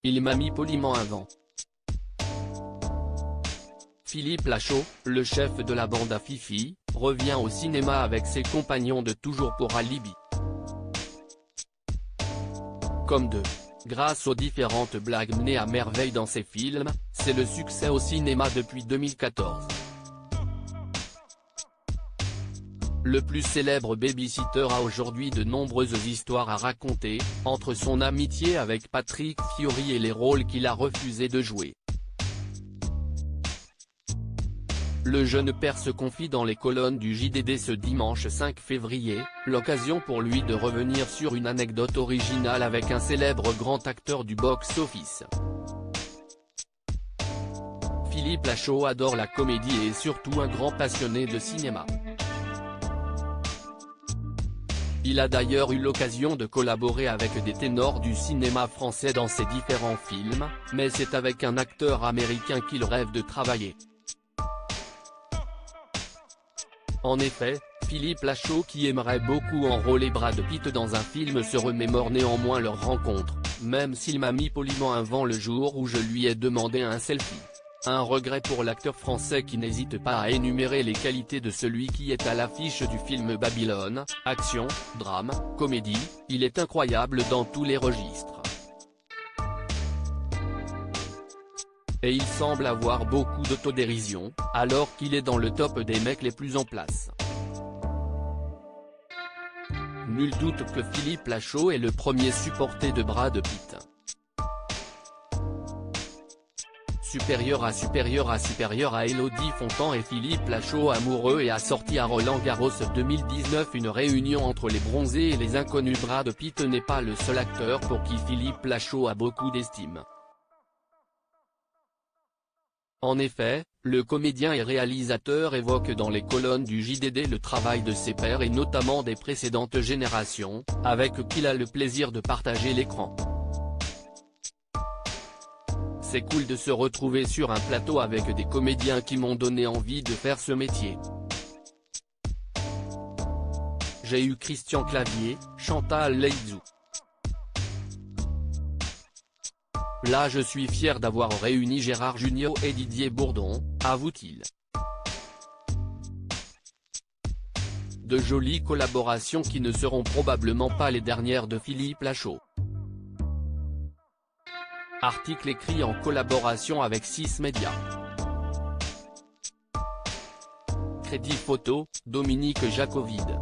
Il m'a mis poliment un vent. Philippe Lachaud, le chef de la bande à Fifi, revient au cinéma avec ses compagnons de toujours pour Alibi. Comme grâce aux différentes blagues menées à merveille dans ses films, c'est le succès au cinéma depuis 2014. Le plus célèbre babysitter a aujourd'hui de nombreuses histoires à raconter, entre son amitié avec Patrick Fiori et les rôles qu'il a refusé de jouer. Le jeune père se confie dans les colonnes du JDD ce dimanche 5 février, l'occasion pour lui de revenir sur une anecdote originale avec un célèbre grand acteur du box-office. Philippe Lachaud adore la comédie et est surtout un grand passionné de cinéma. Il a d'ailleurs eu l'occasion de collaborer avec des ténors du cinéma français dans ses différents films, mais c'est avec un acteur américain qu'il rêve de travailler. En effet, Philippe Lachaud qui aimerait beaucoup enrôler Brad Pitt dans un film se remémore néanmoins leur rencontre, même s'il m'a mis poliment un vent le jour où je lui ai demandé un selfie. Un regret pour l'acteur français qui n'hésite pas à énumérer les qualités de celui qui est à l'affiche du film Babylone, action, drame, comédie, il est incroyable dans tous les registres. Et il semble avoir beaucoup d'autodérision, alors qu'il est dans le top des mecs les plus en place. Nul doute que Philippe Lachaud est le premier supporter de Brad Pitt. Supérieur à Élodie Fontan et Philippe Lachaud amoureux et a sorti à Roland-Garros 2019 une réunion entre les bronzés et les inconnus. Brad Pitt n'est pas le seul acteur pour qui Philippe Lachaud a beaucoup d'estime. En effet, le comédien et réalisateur évoque dans les colonnes du JDD le travail de ses pairs et notamment des précédentes générations, avec qui il a le plaisir de partager l'écran. C'est cool de se retrouver sur un plateau avec des comédiens qui m'ont donné envie de faire ce métier. J'ai eu Christian Clavier, Chantal Laïdjou. Là je suis fier d'avoir réuni Gérard Jugnot et Didier Bourdon, avoue-t-il. De jolies collaborations qui ne seront probablement pas les dernières de Philippe Lachaud. Article écrit en collaboration avec 6 médias. Crédit photo, Dominique Jacovide.